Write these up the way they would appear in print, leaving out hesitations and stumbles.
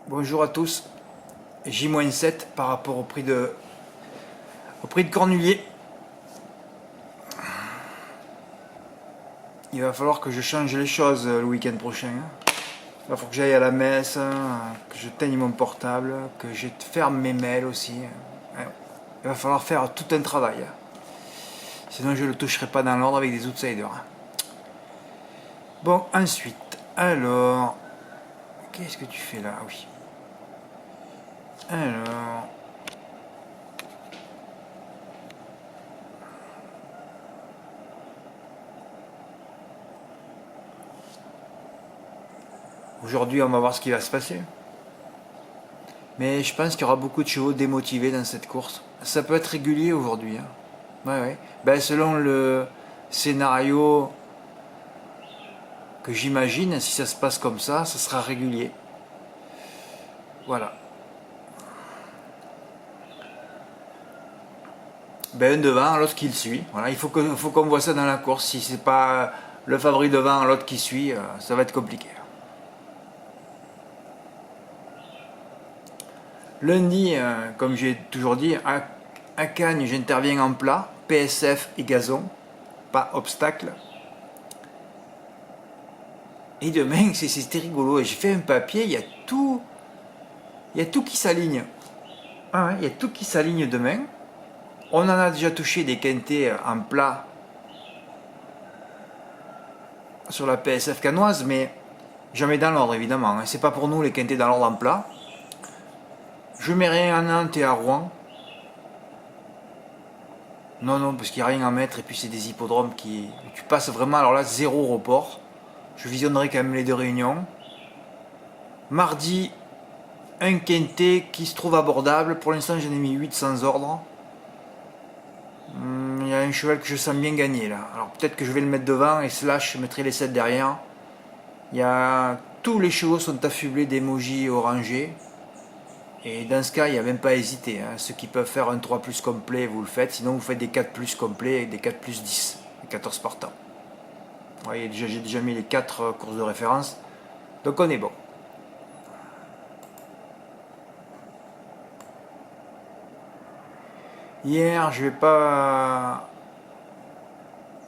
Bonjour à tous. J-7 par rapport au prix de Cornulier. Il va falloir que je change les choses le week-end prochain. Il va falloir que j'aille à la messe, que je teigne mon portable, que je ferme mes mails aussi. Il va falloir faire tout un travail. Sinon je ne le toucherai pas dans l'ordre avec des outsiders. Bon, ensuite, alors... Qu'est-ce que tu fais là? Oui. Alors... Aujourd'hui, on va voir ce qui va se passer. Mais je pense qu'il y aura beaucoup de chevaux démotivés dans cette course. Ça peut être régulier aujourd'hui. Ouais, ouais. Ben, selon le scénario que j'imagine, si ça se passe comme ça sera régulier. Voilà. Ben, un devant, l'autre qui le suit. Voilà, il faut qu'on voit ça dans la course. Si c'est pas le favori devant, l'autre qui suit, ça va être compliqué. Lundi, comme j'ai toujours dit, à Cagnes, j'interviens en plat, PSF et gazon, pas obstacle. Et demain, c'était rigolo. J'ai fait un papier, il y a tout qui s'aligne. Ah ouais, il y a tout qui s'aligne demain. On en a déjà touché des quintés en plat sur la PSF canoise, mais jamais dans l'ordre évidemment. C'est pas pour nous les quintés dans l'ordre en plat. Je mets rien à Nantes et à Rouen. Non, parce qu'il n'y a rien à mettre, et puis c'est des hippodromes qui... Tu passes vraiment, alors là, zéro report. Je visionnerai quand même les deux réunions. Mardi, un quintet qui se trouve abordable. Pour l'instant, j'en ai mis 8 sans ordre. Il y a un cheval que je sens bien gagner là. Alors peut-être que je vais le mettre devant et slash je mettrai les 7 derrière. Tous les chevaux sont affublés d'émojis orangés. Et dans ce cas, il n'y a même pas à hésiter. Ceux qui peuvent faire un 3 plus complet, vous le faites. Sinon, vous faites des 4 plus complets et des 4 plus 10. Les 14 partants. Vous voyez, j'ai déjà mis les 4 courses de référence. Donc on est bon. Hier, je vais pas...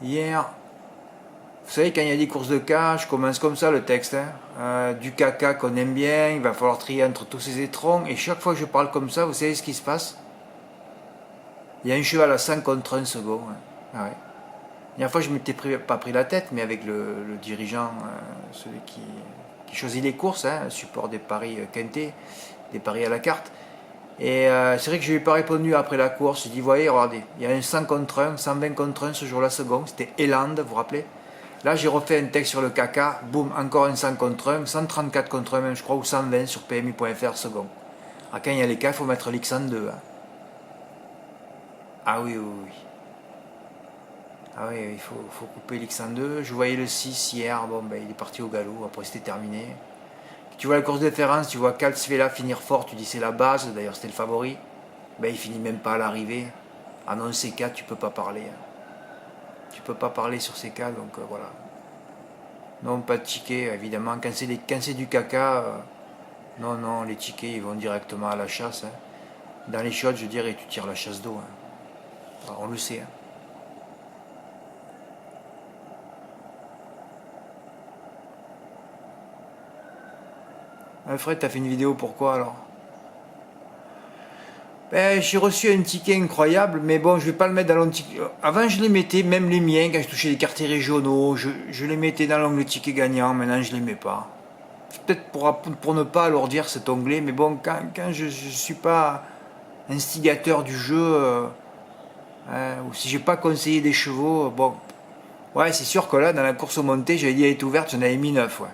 Hier, vous savez, quand il y a des courses de cas, je commence comme ça le texte. Du caca qu'on aime bien, il va falloir trier entre tous ces étrons. Et chaque fois que je parle comme ça, vous savez ce qui se passe? Il y a un cheval à 100 contre 1 second. Ah ouais. La dernière fois, je ne m'étais pas pris la tête, mais avec le dirigeant, celui qui choisit les courses, support des paris quintés, des paris à la carte. Et c'est vrai que je ne lui ai pas répondu après la course. Je dit, voyez, regardez, il y a un 100 contre 1, 120 contre 1 ce jour-là second. C'était Eland, vous vous rappelez? Là, j'ai refait un texte sur le caca. Boum, encore un 100 contre 1, 134 contre 1 même, je crois, ou 120 sur PMI.fr second. Ah, quand il y a les cas, il faut mettre l'X en 2. Ah oui. Ah oui, il faut couper l'X en 2. Je voyais le 6 hier, bon, ben, il est parti au galop, après c'était terminé. Tu vois la course de référence, tu vois Calsvela finir fort, tu dis c'est la base, d'ailleurs c'était le favori. Ben, il finit même pas à l'arrivée. Ah non, ces cas, tu peux pas parler. Tu peux pas parler sur ces cas, donc voilà. Non, pas de ticket, évidemment. Quand c'est du caca, non, les tickets, ils vont directement à la chasse. Dans les shots, je dirais, tu tires la chasse d'eau. On le sait. Fred, t'as fait une vidéo, pourquoi alors? Ben, j'ai reçu un ticket incroyable, mais bon, je vais pas le mettre dans l'onglet ticket. Avant, je les mettais, même les miens, quand je touchais les quartiers régionaux, je les mettais dans l'onglet ticket gagnant. Maintenant, je les mets pas. Peut-être pour ne pas alourdir cet onglet, mais bon, quand je suis pas instigateur du jeu, ou si j'ai pas conseillé des chevaux, bon. Ouais, c'est sûr que là, dans la course au monté, j'avais dit elle est ouverte, j'en avais mis 9, ouais.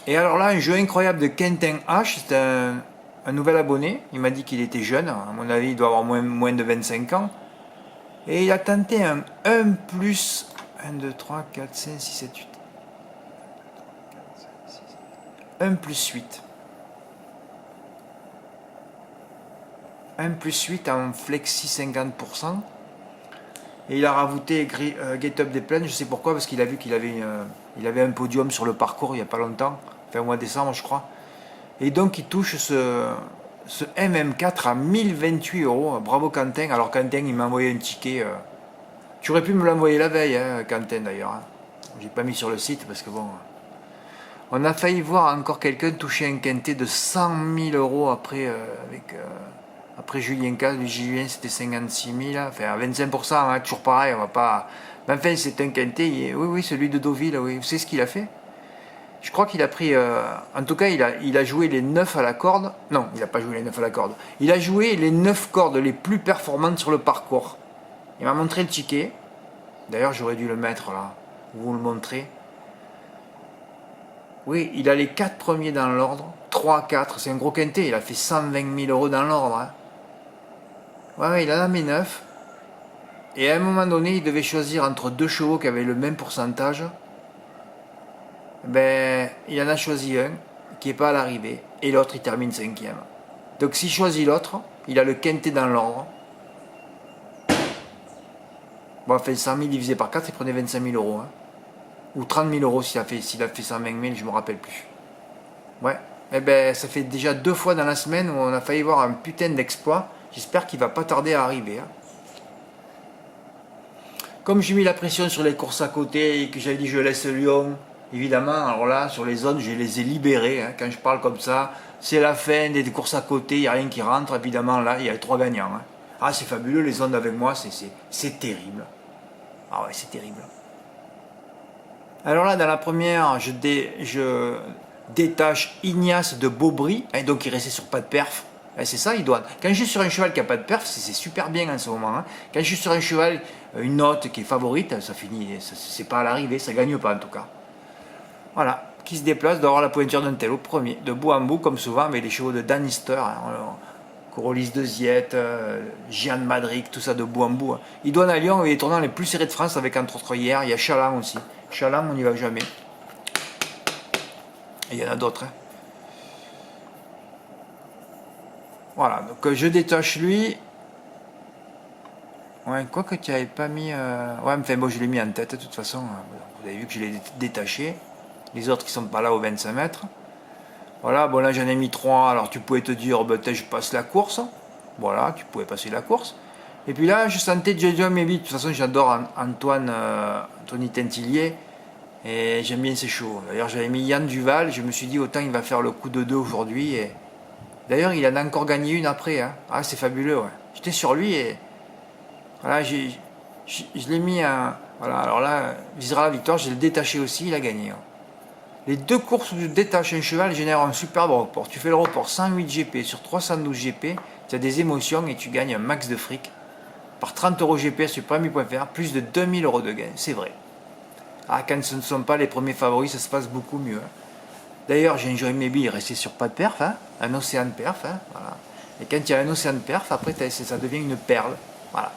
Et alors là, un jeu incroyable de Quentin H, c'est un nouvel abonné. Il m'a dit qu'il était jeune, à mon avis, il doit avoir moins de 25 ans. Et il a tenté un 1 plus 1, 2, 3, 4, 5, 6, 7, 8. 1 plus 8. 1 plus 8 en flexi 50%. Et il a rajouté Get Up des Plaines, je sais pourquoi, parce qu'il a vu qu'il avait, il avait un podium sur le parcours il n'y a pas longtemps, enfin au mois de décembre je crois. Et donc il touche ce MM4 à 1028 euros. Bravo Quentin. Alors Quentin il m'a envoyé un ticket. Tu aurais pu me l'envoyer la veille, hein, Quentin d'ailleurs. Hein. J'ai pas mis sur le site parce que bon. On a failli voir encore quelqu'un toucher un quintet de 100 000 euros après, après Julien K. Julien c'était 56 000, enfin à 25%, hein, toujours pareil, on va pas. Mais enfin c'est un quintet, oui, celui de Deauville, oui. Vous savez ce qu'il a fait? Je crois qu'il a pris. En tout cas, il a joué les 9 à la corde. Non, il n'a pas joué les 9 à la corde. Il a joué les 9 cordes les plus performantes sur le parcours. Il m'a montré le ticket. D'ailleurs, j'aurais dû le mettre là. Vous le montrez. Oui, il a les 4 premiers dans l'ordre. 3, 4. C'est un gros quintet. Il a fait 120 000 euros dans l'ordre. Hein. Ouais, il en a mis 9. Et à un moment donné, il devait choisir entre deux chevaux qui avaient le même pourcentage. Ben, il en a choisi un qui n'est pas à l'arrivée et l'autre il termine 5e. Donc s'il choisit l'autre, il a le quintet dans l'ordre. Bon, il fait 100 000 divisé par 4, il prenait 25 000 euros. Hein. Ou 30 000 euros s'il a fait 120 000, je ne me rappelle plus. Ouais, et ben ça fait déjà 2 fois dans la semaine où on a failli voir un putain d'exploit. J'espère qu'il va pas tarder à arriver. Hein. Comme j'ai mis la pression sur les courses à côté et que j'avais dit je laisse Lyon, évidemment, alors là, sur les zones, je les ai libérées. Hein. Quand je parle comme ça, c'est la fin des courses à côté, il n'y a rien qui rentre. Évidemment, là, il y a les 3 gagnants. Hein. Ah, c'est fabuleux, les zones avec moi, c'est terrible. Ah ouais, c'est terrible. Alors là, dans la première, je détache Ignace de Beaubry, hein, donc il restait sur pas de perf. Hein, c'est ça, il doit. Quand je suis sur un cheval qui n'a pas de perf, c'est super bien en ce moment. Hein. Quand je suis sur un cheval, une note qui est favorite, ça finit, c'est pas à l'arrivée, ça gagne pas en tout cas. Voilà, qui se déplace d'avoir la pointure d'un tel au premier, de bout en bout, comme souvent avec les chevaux de Danister, hein, Corolis de Ziette, Jeanne Madric, tout ça de bout en bout. Hein. Il donne à Lyon les tournants les plus serrés de France, avec entre autres hier, il y a Chaland aussi. Chaland, on n'y va jamais. Et il y en a d'autres. Hein. Voilà, donc je détache lui. Ouais, quoi que tu n'avais pas mis. Ouais, enfin bon, je l'ai mis en tête de toute façon. Vous avez vu que je l'ai détaché. Les autres qui sont pas là aux 25 mètres. Voilà, bon là j'en ai mis 3. Alors tu pouvais te dire, ben, je passe la course. Voilà, tu pouvais passer la course. Et puis là, je sentais Jojo Maybe. De toute façon, j'adore Anthony Tintillier. Et j'aime bien ses chevaux. D'ailleurs, j'avais mis Yann Duval. Je me suis dit, autant il va faire le coup de 2 aujourd'hui. Et... D'ailleurs, il en a encore gagné une après. Hein. Ah, c'est fabuleux. Ouais. J'étais sur lui et. Voilà, je l'ai mis à. Voilà, alors là, il visera la victoire. Je l'ai détaché aussi. Il a gagné. Hein. Les 2 courses où je détache un cheval génèrent un superbe report. Tu fais le report 108 GP sur 312 GP. Tu as des émotions et tu gagnes un max de fric. Par 30 euros GPS sur Premi.fr, plus de 2000 euros de gain. C'est vrai. Ah, quand ce ne sont pas les premiers favoris, ça se passe beaucoup mieux. Hein. D'ailleurs, j'ai Enjoy Maybe, il est resté sur pas de perf, hein, un océan de perf. Hein, voilà. Et quand il y a un océan de perf, après ça devient une perle. Voilà.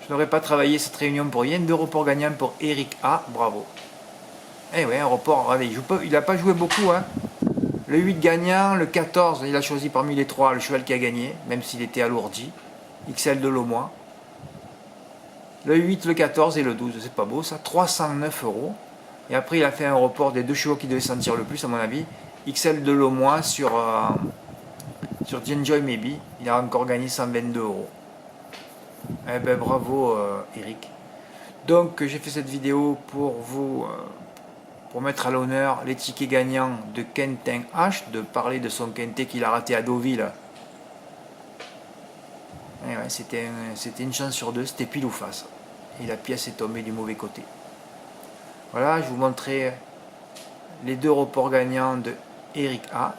Je n'aurais pas travaillé cette réunion pour rien. 2 reports gagnants pour Eric A. Bravo. Eh ouais, un report. Allez, il n'a pas joué beaucoup. Hein. Le 8 gagnant, le 14, il a choisi parmi les 3 le cheval qui a gagné, même s'il était alourdi. XL de Lomois. Le 8, le 14 et le 12, c'est pas beau ça. 309 euros. Et après, il a fait un report des 2 chevaux qui devaient sentir le plus, à mon avis. XL de Lomois sur Enjoy Maybe. Il a encore gagné 122 euros. Eh ben bravo Eric. Donc j'ai fait cette vidéo pour vous, pour mettre à l'honneur les tickets gagnants de Quentin H, de parler de son quintet qu'il a raté à Deauville. Eh ouais, c'était une chance sur 2, c'était pile ou face. Et la pièce est tombée du mauvais côté. Voilà, je vous montrais les 2 reports gagnants de Eric A.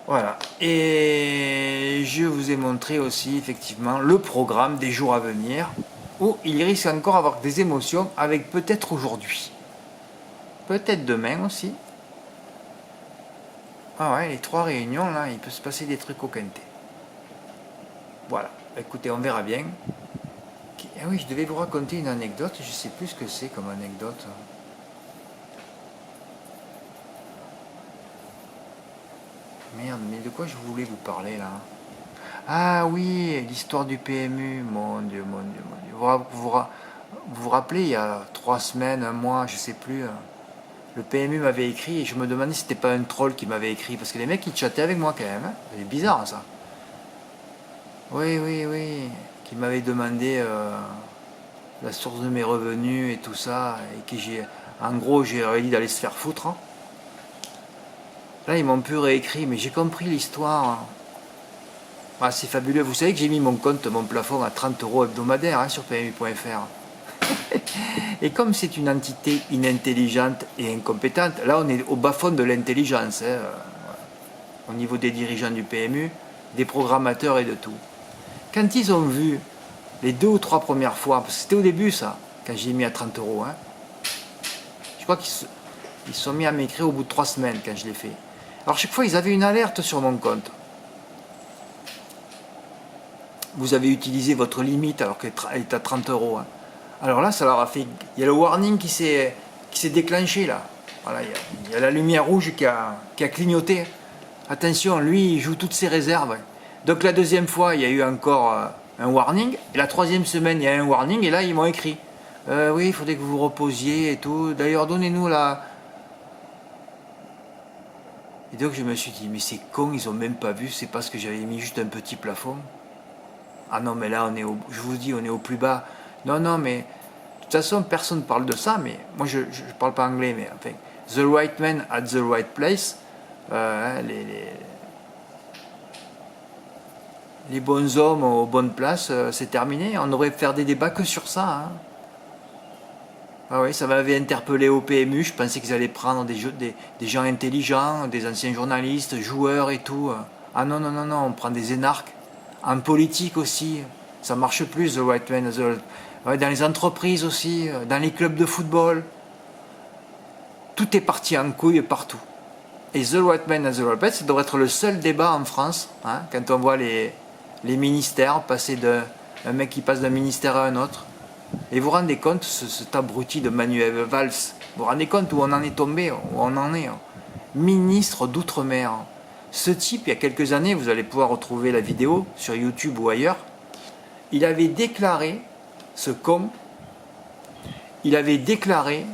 Voilà. Et je vous ai montré aussi effectivement le programme des jours à venir où il risque encore d'avoir des émotions avec peut-être aujourd'hui. Peut-être demain aussi. Ah ouais, les 3 réunions là, il peut se passer des trucs au quintet. Voilà. Écoutez, on verra bien. Ah oui, je devais vous raconter une anecdote, je sais plus ce que c'est comme anecdote. Merde, mais de quoi je voulais vous parler là? Ah oui, l'histoire du PMU, mon Dieu, mon Dieu, mon Dieu. Vous vous rappelez, il y a 3 semaines, un mois, je sais plus, le PMU m'avait écrit et je me demandais si c'était pas un troll qui m'avait écrit, parce que les mecs ils chattaient avec moi quand même, hein. C'est bizarre ça. Oui, oui, oui, qui m'avait demandé la source de mes revenus et tout ça, et que en gros, j'ai dit d'aller se faire foutre, hein. Là, ils m'ont plus réécrit, mais j'ai compris l'histoire, hein. Ah, c'est fabuleux. Vous savez que j'ai mis mon compte, mon plafond à 30 euros hebdomadaire, hein, sur PMU.fr. Et comme c'est une entité inintelligente et incompétente, là on est au bas-fond de l'intelligence, hein, au niveau des dirigeants du PMU, des programmateurs et de tout. Quand ils ont vu les 2 ou 3 premières fois, parce que c'était au début ça, quand j'ai mis à 30 euros, hein, je crois qu'ils se sont mis à m'écrire au bout de 3 semaines quand je l'ai fait. Alors chaque fois ils avaient une alerte sur mon compte. Vous avez utilisé votre limite alors qu'elle est à 30 euros. Hein. Alors là, ça leur a fait. Il y a le warning qui s'est déclenché là. Voilà, il y a la lumière rouge qui a clignoté. Attention, lui, il joue toutes ses réserves. Donc la deuxième fois, il y a eu encore un warning. Et la troisième semaine, il y a un warning. Et là, ils m'ont écrit. Oui, il faudrait que vous vous reposiez et tout. D'ailleurs, donnez-nous la. Et donc je me suis dit, mais c'est con, ils ont même pas vu. C'est parce que j'avais mis juste un petit plafond. Ah non, mais là, je vous dis, on est au plus bas. Non, non, mais de toute façon, personne ne parle de ça, mais moi, je ne parle pas anglais, mais enfin, the right man at the right place, les bons hommes aux bonnes places, c'est terminé. On devrait faire des débats que sur ça. Hein. Ah oui, ça m'avait interpellé au PMU, je pensais qu'ils allaient prendre des gens intelligents, des anciens journalistes, joueurs et tout. Ah non, non, non, non, on prend des énarques. En politique aussi, ça marche plus, the right man, dans les entreprises aussi, dans les clubs de football. Tout est parti en couille partout. Et the right man and the right place, ça devrait être le seul débat en France, hein, quand on voit les ministères passer un mec qui passe d'un ministère à un autre. Et vous vous rendez compte, cet abruti de Manuel Valls, vous vous rendez compte où on en est tombé, où on en est, hein. Ministre d'Outre-mer. Ce type, il y a quelques années, vous allez pouvoir retrouver la vidéo sur YouTube ou ailleurs, il avait déclaré, ce con, il avait déclaré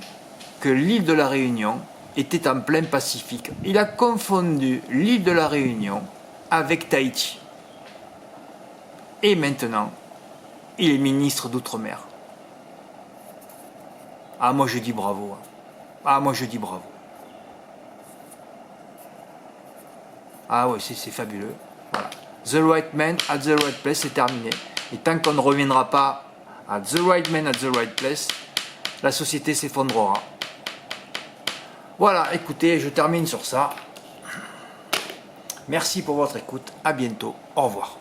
que l'île de la Réunion était en plein Pacifique. Il a confondu l'île de la Réunion avec Tahiti. Et maintenant, il est ministre d'Outre-mer. Ah, moi je dis bravo. Ah, moi je dis bravo. Ah ouais, c'est fabuleux. Voilà. The right man at the right place, c'est terminé. Et tant qu'on ne reviendra pas à the right man at the right place, la société s'effondrera. Voilà, écoutez, je termine sur ça. Merci pour votre écoute. À bientôt. Au revoir.